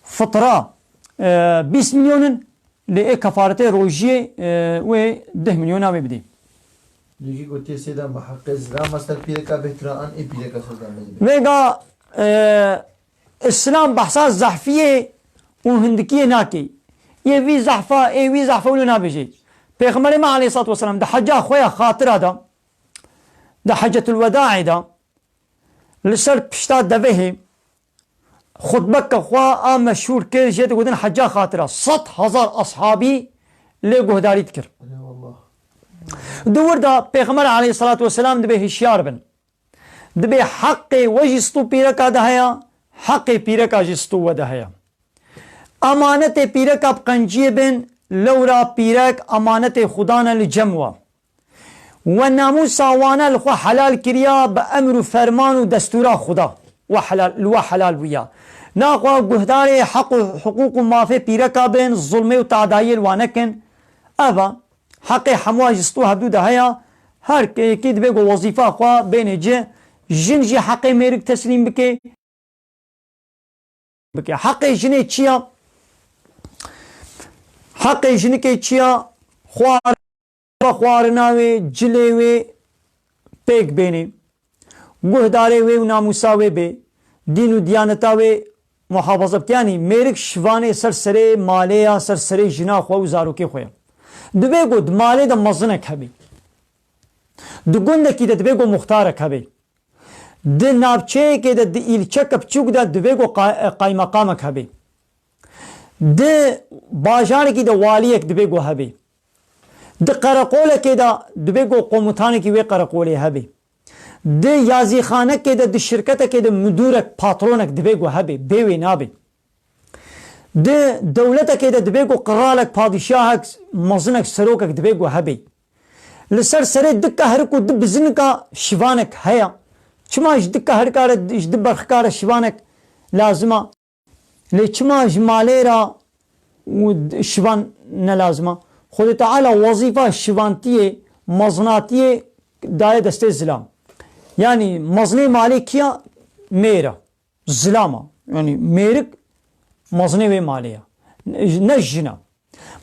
فطره 20 میلیون لی کفارته روزی و 10 میلیون اوی بده دیگه گوتی سیدا محقق اسلام مستر پیرکا بهتران ای پیرکا سازدان بده ویگا اسلام بحثا زحفیه و هندکیه ناکی یه وی زحفه ولو نابجی پیغمبر ما علیه الصلاة والسلام ده حجا خویا خاطره ده حجة الوداع ده لسر پشتا دوه خطبه که خواه مشهور کرد جیت گودن حجا خاطره 100,000 اصحابی لی گهداریت کرد دور دا پیغمبر علیه الصلاة والسلام ده به هشیار بن ده به حق وجستو پیرکا ده هیا حق پیرکا جستو و ده هیا امانت پیرک اب قنجی بن لورا پیرک امانت خدانا لجموه و ناموس آوانا لخوا حلال کریا با امر و فرمان و دستورا خدا و حلال بیا ناخوا گهدار حق و حقوق و مافی پیرکا بین ظلمه و تعدایی الوانکن اوه حق حموا جستو حدود هیا هر کی دبگو وظیفه خوا بین جن جی حق میرک تسلیم بکه بکە حەقی ژنێ چییە حەقی ژنەکەی چییە خواردناوێ جلێ وێ پێک بێنێ گوهدارێ وێ و ناموسا وێ بێ دین و دیانەتا وێ محافظە بکەیانی مێرک شوانێ سەر سەرێ مالەیە سەر سەرێ ژنا خۆ و زارۆکەی خۆیە دەبێ گوت مالێ دە مەزنێک هەبێ دو گوندێکی دە دەبێ گۆ مختارێک هەبێ د ناوچەیەکێ دە د ئیلچەکە بچووک دە دەبێ گۆ قایمەقامێک هەبێ د باژارێکی دە والیەک دەبێ گۆ هەبێ د قەرەقۆلێکێ دە دەبێ گۆ قۆموتانێکی وێ قەرەقۆلێ هەبێ د یازیخانەکێ دە د شرکەتێکێ دە مدورێک پاترۆنێک دەبێ گۆ هەبێ بێوێ نابێ د دەولەتێکێ دە دەبێ گۆ قڕالێک پادیشاهێک مەزنێک سەرۆکێک دەبێ گۆ هەبێ لەسەر سەرێ دکە هەرک و د بزنکە شیوانێک هەیە چما ji dika herkare ji di berxkare şivanek lazima lê çima ji malê ra şivan ne lazima Xwedê Teala wezîfa şivantiyê meznatiyê daye destê zilam yani meznê malê kiya mêr e zilam e yani mêrik meznê wê malê ye ne jin e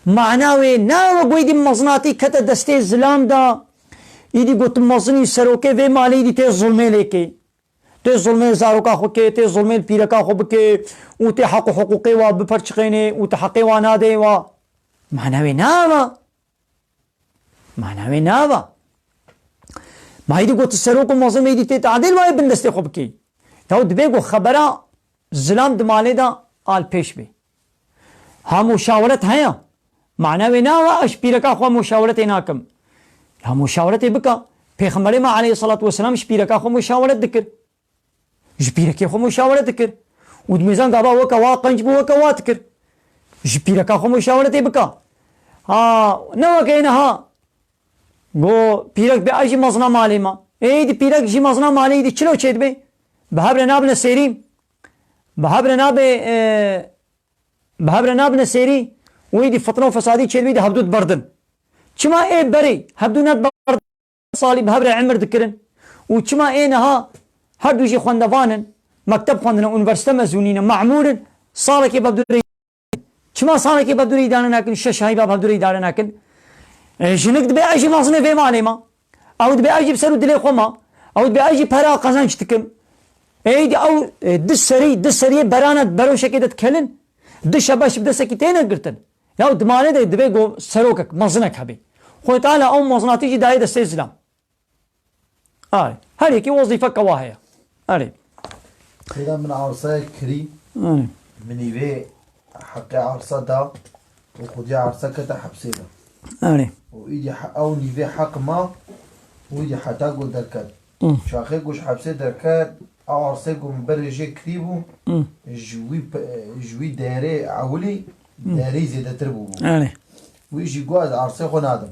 mana wê nawe goydî meznatî kete destê zilam da ایدی گوت مزنی سروکه و مالی دی ته ظلمه لیکي ته ظلمه زاروکا خو کې ته ظلمه پیرکا خو بکې او ته حق حقوقي و بپرچقینه او ته حق و نه دی و معنی نه و ما ایدی گوت سروکو مزنی دی ته تعدیل وای بندسته خو بکې دا د بګو خبره ظلم د مالی دا آل پیش بی ها مشاورت هيا معنی نه و اش پیرکا خو مشاورت ناکم ها مشاورت بکا پیغمبر ما علیه الصلاة والسلام شپیرکا خو مشاورت دکر شپیرکی خو مشاورت دکر و دمیزان دابا وکا وا قنج بو وکا وا دکر شپیرکا خو مشاورت بکا ها نو کین ها گو پیرک به اجی مزنا مالی ما ای دی پیرک جی مزنا مالی دی چلو چید بی بهبر ناب نسیری بهبر ناب نسیری وی دی فتنه و فسادی چید بی دی حدود بردن چما ای بری هبدونات برد صالي بهبر عمر ذكرن وچما اينها هر دوجي خوندوانن مكتب خوندن انورسيته مزونين معمول صالك بابدوري چما صالك بابدوري دانناكن ششاي بابدوري دانناكن جنك دبي اجي مازنه في مالما او دبي اجي بسرو دلي خوما او دبي اجي برا قزانچتكم اي دي او دسري برانت برو شكيدت كلن دشباش بدسكي تينا قرتن يا دمانه ده دبي جو سروكك مزنك هبي خو تعالى او مزناتي جي دايد استسلام هل يكي وظيفه كواهيه خيرا من عرصه كري من يبي حق عرصه دا وخدي عرصه كتا حبسيدا ويجي او نيفي حق ما ويجي حتى قول دركات شاخي قوش حبسي دركات او عرصه قوم برجي كريبو جوي داري عولي داري زيادة تربو ويجي قواد عرصه خو نادم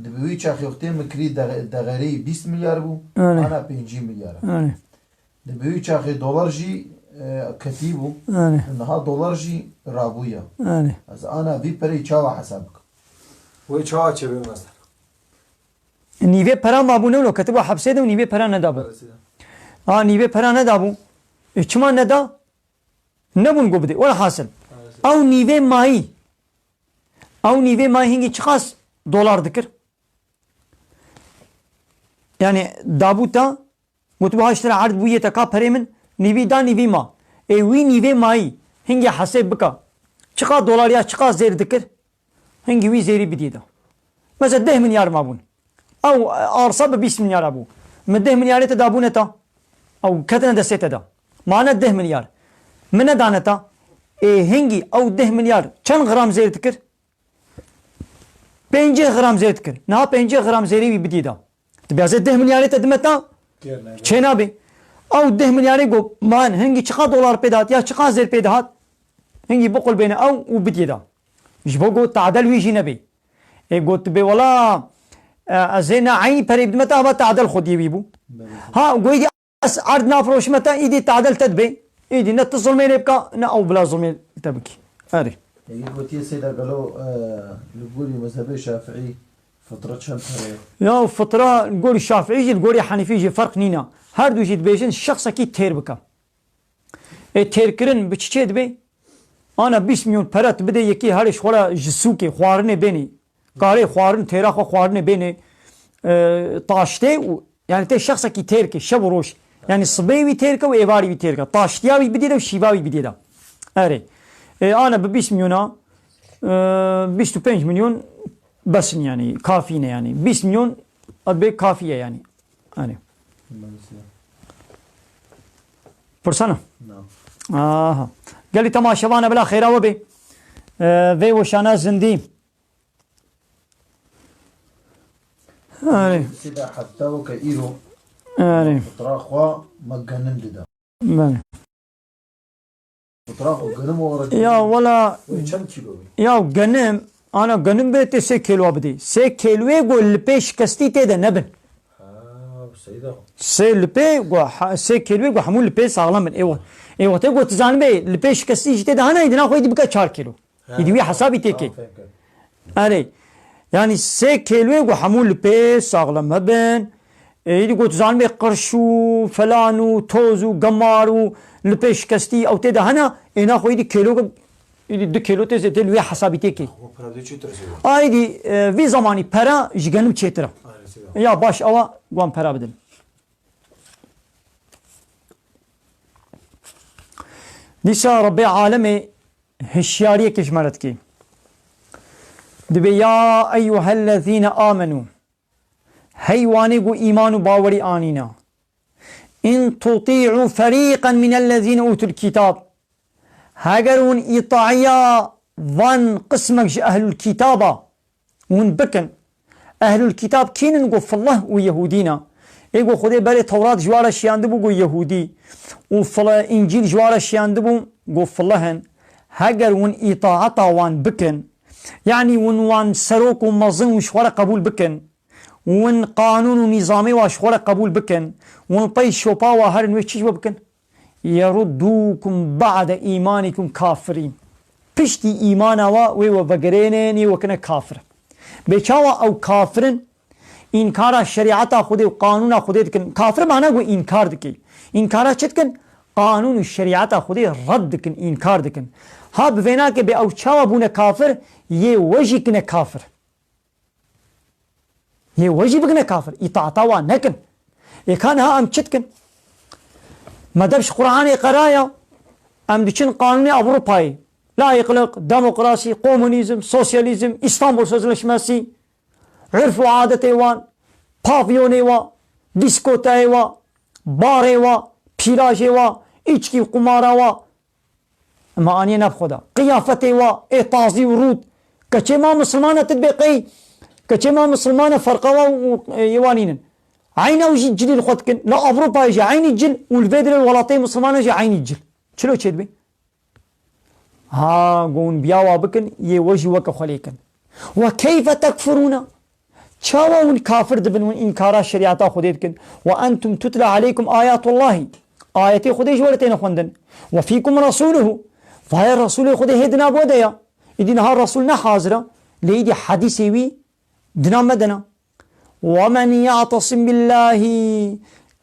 دبوی چاخی وقتی مکری دغری 20 میلیارد بو انا 5 میلیارد دبوی چاخی دلار جی کتیبو انها دلار جی رابویا از انا بی پری چاوا حسابک وی چاوا چه بیم مثلا نیوه پرا مابونه لو کتبو حبسه دو نیوه پرا ندابو نیوه پرا ندابو چما ندا نبون گو بده ولا حاصل او نیوه ماهی هنگی چخاص دولار دکر yani dabuta mutbu haştara ard buye taka paremin nivi da nivi ma evi nivi mai hingi haseb bika çıka dolar ya çıka zer dikir hingi vi zeri bidida mesela 10 milyar mabun او arsa be 20 milyar abu me 10 milyar te dabun eta او katna da sete da mana 10 milyar mene daneta hingi او 10 milyar çan gram zer dikir 5 gram zer dikir na 5 gram zeri bidida تبي 10 مليار تدمتنا چنا بي او 10 مليار جو مان هنگي چقا دولار پیدات یا چقا زر پیدات هنگي بقول بين او وبديدا جبو تعدل ويجي نبي اي قلت بي والله ازينا عين بريد متى ما تعدل خدي بيبو ها قوي عرضنا فروش متى ايدي تعدل تدبي ايدي نت ظلمي يبقى نا او بلا ظلمي تبكي اري قلت يا سيدي قالوا لقولي مذهبي شافعي فترة شن يا فترة نقول الشافعي نقول حنيفي فرق نينا هر دو جيت بيجن شخص كي تير بكا تيركرن بتشيد بي أنا 20 مليون برات بدي يكي هارش ولا جسوكي خوارني بيني قاري خوارن تيراخ خوارني بيني طاشتي يعني تي شخص كي تيركي شب وروش يعني صبيوي تيركا وإيواري تيركا طاشتياوي بديدا وشيباوي بديدا أري أنا ب 20 مليون 25 مليون بس يعني كافينا يعني 20 مليون أبي كافية يعني أنا فرسانة نعم قال لي تماشوانا بلا خير وبي في وشانا زندي سيدا حتى وكايرو تراخوا مجنن ددا تراخوا جنم ورا يا ولا ويشان كيلو يا جنم أنا جنم بيت 6 كيلو بدي 6 كيلو يقول البيش كستي تدا نبن سيدا سي البي و 6 كيلو يقول حمول البي ساغلام من ايوه تقول تزان بي البيش كستي تدا هنا يدنا خوي بقى 4 كيلو يدوي حسابي تيكي أري يعني 6 كيلو يقول حمول البي ساغلام مبن يقول تزان بي قرشو فلانو توزو قمارو البيش كستي او تدا هنا هنا خوي دي كيلو 2 كيلو تزي تلوي حسابي تيكي هو برادي چی ترسید ايدي في زماني برا جگنم چيترا يا باش اوا قوام برا بدل نساء ربي عالمي هشيارية كشمرتكي دبي يا ايها الذين امنوا هيواني قو ايمان باوري انينا ان تطيعوا فريقا من الذين اوتوا الكتاب هاجرون إطاعيا ظن قسمك أهل الكتابة ونبكن أهل الكتاب كين نقول الله ويهودينا يقول خذي بالي توراة جوار الشياندبو قو يهودي وفلا إنجيل جوار الشياندبو قو فلهن هاجرون إطاعتا وان بكن يعني وان سروك ومظن وشوار قبول بكن وان قانون ونظامي وشوار قبول بكن وان طي شوبا وهرن ويشيش بكن يردوكم بعد إيمانكم كافرين بشتي إيمانا ويو بقرينيني وكنا كافر بيشاوا أو كافرين إنكار الشريعة خده وقانون خده دكن كافر معنى هو إنكار دكي إنكار چتكن قانون الشريعة خده رد دكن إنكار دكن ها بفينا كي بأو چاوا بونا كافر يه وجي كنا كافر يه وجي بكنا كافر إطاعتاوا نكن إكان ها أم چتكن ما دبش قرآن قرايا أم دچن قانون أوروباي لا يقلق ديمقراطي كومونيزم سوسياليزم إسطنبول سوزلشمسي عرف وعادة وان بافيون وا ديسكوتا وا بار وا بيراج وا إچكي قمارا وا ما أني نبخدا قيافة وا إطازي ورود كچما مسلمانة تطبيقي كچما مسلمانة فرقا يوانين عين وجي الجل الخوتكن لا أوروبا يجي عين الجل والفيدر الولاطين مسلمان يجي عين الجل شلو تشد بي ها قون بياوا بكن يوجي وك خليكن وكيف تكفرون شاوا والكافر دبن إنكار الشريعة خديتكن وأنتم تتلى عليكم آيات الله آياتي خديش ورتين خندن وفيكم رسوله فهي الرسول خدي هدنا بوديا إذن ها رسولنا حاضرة ليدي حديثي وي دنا مدنا ومن يعتصم بالله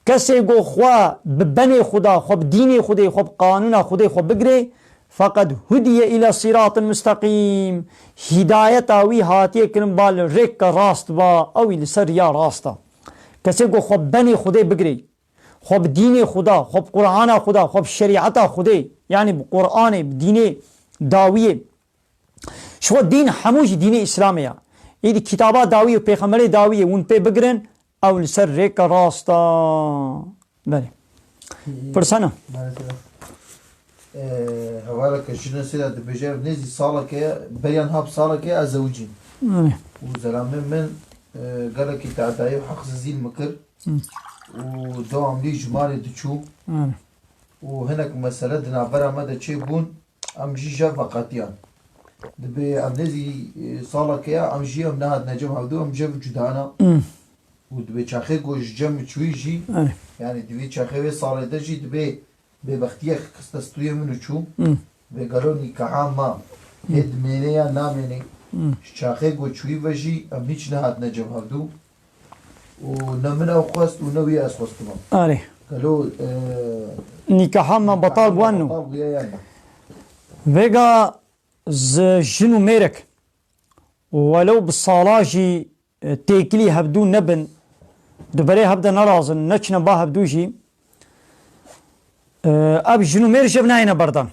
كسي قو خوا ببني خدا خو بديني خدي خو بقانون خدي خو بقري فقد هدي إلى صراط مستقيم هداية وي هاتي كن بال ريك راست با أو لسر يا راستا كسي قو خو بني خدي بقري خو بديني خدا خو بقرآن خدا خو بشريعة خدي يعني بقرآن بديني داوية شو الدين حموش ديني إسلامية إذا كتابات داوية وبيخمري داوية وان بي بقرن أو لسر ريك راستا بله فرسانة هوالك الجنة سيدة بجاب نزي صالك بيان هاب صالك أزوجين وزلامين من قالك تعدايو حق زين مكر ودوام لي جمالي دچو وهناك مسألة دنا برا مدى چه بون ام جيجا فقاتيان دبي ام نزي صالك ام جي ام نهاد نجم هودو ام جب جدانا ودبي چاخي گوش جم چويجي يعني دبي چاخي صالة دجي دبي ببختيخ خستستوية منو چو بقالو نكاحا ما هد ميني يا ناميني چاخي گو چوي وجي ام هيچ نهاد نجم هودو ونمنا وخواست ونوي اسخواستما قالوا نکاح ما بطال بوانو بطال بويا يعني ویگا ز جنو میرک ولو بالصالاجي تيكلي هبدو نبن دبري هبدا نرازن نچنا با هبدو جي اب جنو مير جب ناينا بردان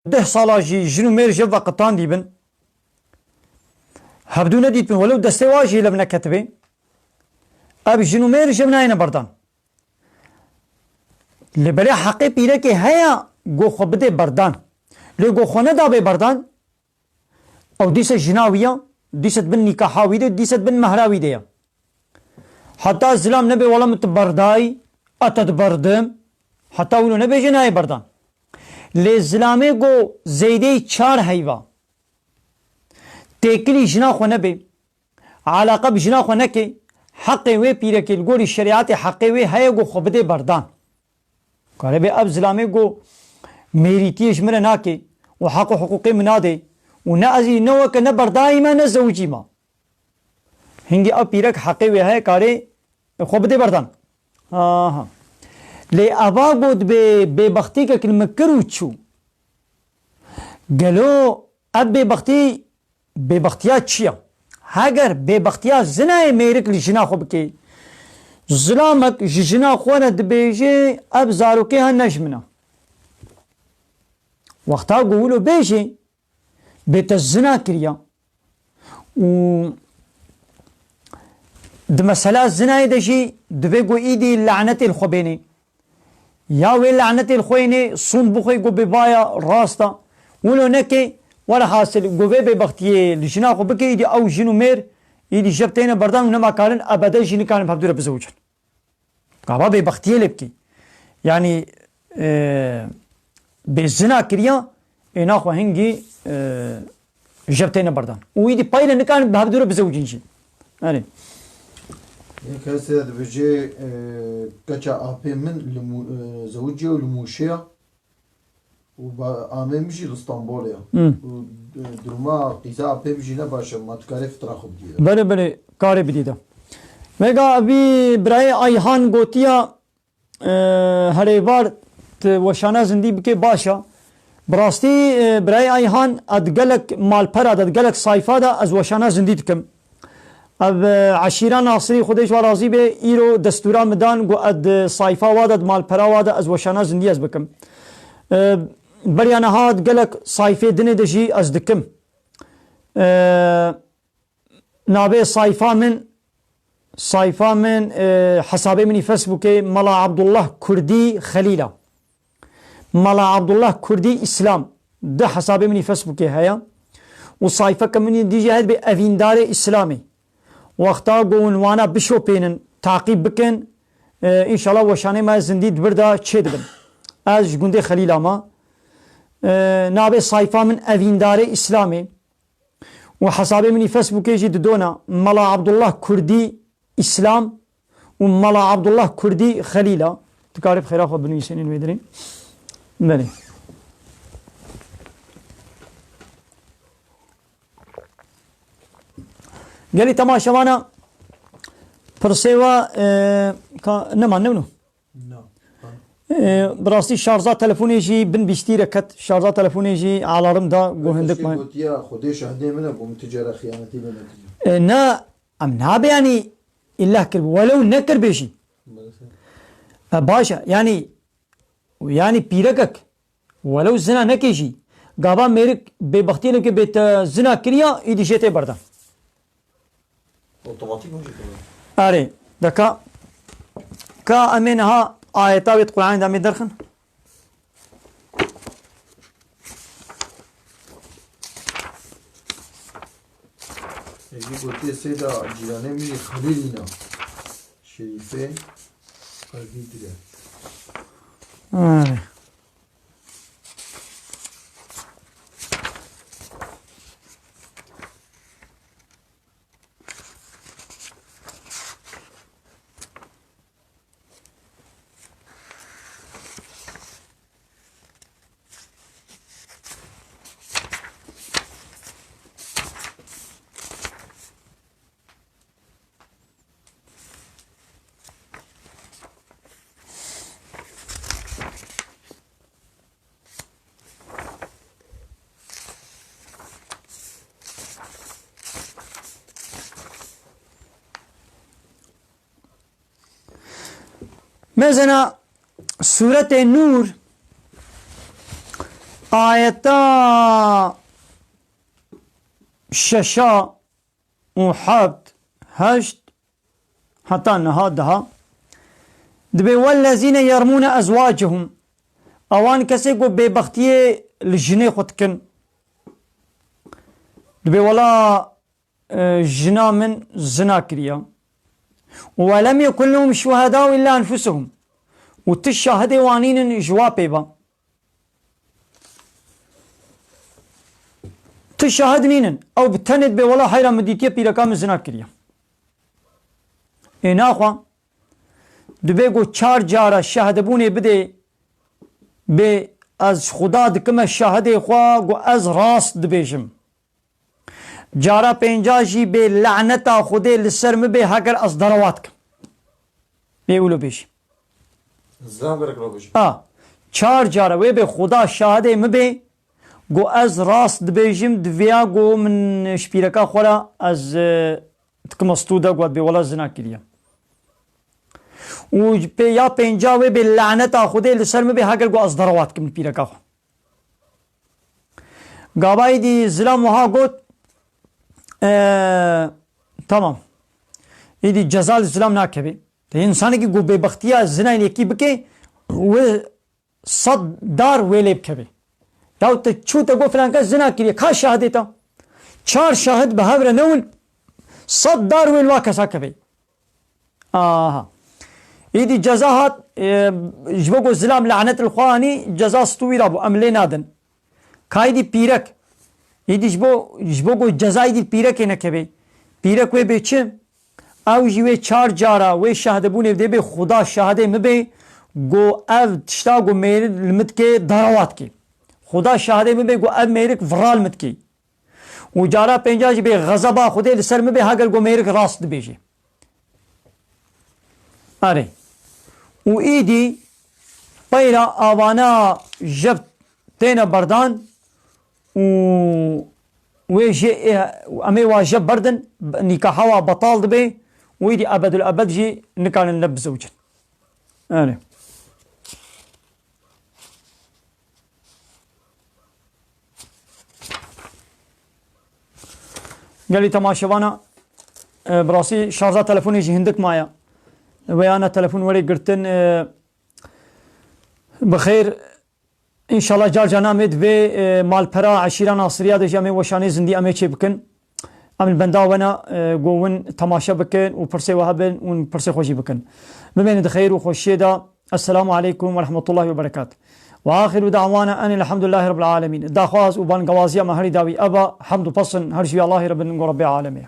ده صالاجي جنو مير جب وقتان ديبن هبدو نديت بن ولو دستواجي لبنا كتبه اب جنو مير جب ناينا بردان لبري حقي بيركي هيا گو خبده بردان لو گو خونه دا به بردان او دیست جناویه دیست بن نکاحاوی ده دیست بن مهراوی ده حتی زلام نبی ولا متبردای اتد بردم حتی اونو نبی جنای بردان لی زلامه گو زیده 4 حیوه تکلی جنا خو نبی علاقه بجنا خو نکی حقی وی پیره که الگوری شریعت حقی وی هیا گو خبده بردان کاره بی اب زلامه گو ميريتيش من ناكي وحق حقوقي منادي ونأزي نوك نبرداي ما نزوجي ما هنگي اب بيرك حقي وهي كاري خوب دي بردان لي ابا بود ببختي كلمة كروتشو قالوا اب ببختيات تشيا هاگر ببختيات زنا ميرك لجنا خوبكي ظلامك جنا خونا دبيجي اب زاروكي هالنجمنا وقتا قولوا بيجي بيت الزنا كريا و دمسلا الزنا يدشي دبيقو ايدي لعنتي الخبيني يا وين لعنتي الخويني صن بخي قو ببايا راستا ولو نكي ولا حاصل قو بي بختي لجنا خو بكي ايدي او جنو مير ايدي جبتين بردان ونما كارن ابدا جيني كارن بحبدو بزوجن قابا بختي لبكي يعني بالزنا كريا انا خو هنگي جبتين بردان ويدي بايله نكان بهبدور بزوجين شي يعني كاسه بيجي كاتشا ابي من زوجي ولموشيا وامي مشي لاسطنبول يا درما قيزا ابي مشي نباش ما تكالف تراخب دي بله بله كاري بديده ميغا ابي براي ايهان غوتيا هريبار وشانا زندي بكي باشا براستي براي ايهان ادقلك مال براد ادقلك صايفه دا از وشانا زندي دكم اب عشيرة ناصري خديش ورازي به ايرو دستورا مدان قو اد صايفه واد مال برا واد از وشانا زندي از بكم بريانا هاد قلك صايفه دني دجي از دكم نابي صايفه من حسابي مني فيسبوك ملا عبد الله كردي خليله ملا عبد الله كردي اسلام ده حسابي مني فيسبوك هيا وصايفه كمني ديجي هاد بافيندار اسلامي وقتا قون وانا بشو بينن تعقيب بكن ان شاء الله وشاني ما زندي دبردا تشدبن از جوندي خليل اما نابي صايفه من افيندار اسلامي وحسابي مني فيسبوك يجي دونا ملا عبد الله كردي اسلام وملا عبد الله كردي خليله تكارب خيراخ بنو يسنين ويدرين بله قالي تماشا وانا برسيوا نما نمنو براستي شارجات تلفوني جي بن بيشتي ركت شارجات تلفوني جي على رمدا قو هندك ما خديش هدي منها بمتجارة خيانتي لنا نا ام ناب يعني الا كرب ولو نكر بيشي باشا يعني بيركك ولو زنا نكيجي قابا ميرك ببختي لك بيت زنا كريا ايدي جيتي بردا اوتوماتيك مش اري دكا كا امينها آياتا القرآن دامي درخن يجي قلت سيدا جيراني مي خليلنا شريفين قلبي دريا اري مثلا سورة النور آيتا ششا وحبت هشت حتى نهادها دبي والذين يرمون أزواجهم اوان کسی کو بے بختی لجنه خود کن دبي ولا جنا من زنا كريا ولم يكن لهم شهداء إلا أنفسهم وتشهد وانين جوابي با تشهد نينن أو بتند بي ولا حيرا مديتيا بيركا من زنا كريا إنا خوا دبي گو چار جارا شهد بوني بده بي از خدا دكما شهد خوا گو از راست دبيجم جارا پنجاجی به لعنتا خوده لسر مبه هگر از دروات کم بیولو بیش زلام برک رو بیش چار جارا وی به خدا شاهده مبه گو از راست دبیجم دویا گو من شپیرکا خورا از تکمستودا گو به ولا زنا کریا و یا پنجا وی به لعنتا خوده لسر مبه هگر گو از دروات کم پیرکا خورا گابای دی زلام وها گوت tamam. İdi cezal İslam nakebi. İnsanı ki gu bebaktiya zinayın yeki bike ve sad dar veleb kebi. Ya te çuta gu falan ka zina kiriye. Ka şahadeta. Çar şahid behavre nevul sad dar vel vakasa kebi. Aha. İdi cezahat jbogu İslam lanetel khani ceza stuvira bu amle nadın. Kaydi pirek ایدیش بو گو جزای دی پیرک نکبی پیرک وی به چه او جوی چار جارا وی شهده بونه دی به خدا شهده مبی گو او تشتا گو میرد لمت که دروات کی خدا شهده مبی گو او میرک ورال مت کی و جارا پنجا جی به غضبا خودی لسر مبی هاگر گو میرک راست بیجی اره و ایدی پیرا آوانا جب تینا بردان ويجي أمي واجب بردن نكاحها بطال دبي ويدي أبد الأبد جي نكان النب زوجا أنا قال لي تماشوانا براسي شارجة تلفوني يجي هندك معايا ويانا تلفون ولي قرتن بخير إن شاء الله جال جنامد في مال برا عشيرة ناصرية دجامي وشاني زندي أمي شيء بكن أم البنداونا جوون تماشا بكن وبرسي وهبن وبرسي خوشي بكن بمن الخير وخشيدا السلام عليكم ورحمة الله وبركاته وآخر دعوانا أن الحمد لله رب العالمين داخواز وبان قوازيا مهري داوي أبا حمد بصن هرشي الله رب العالمين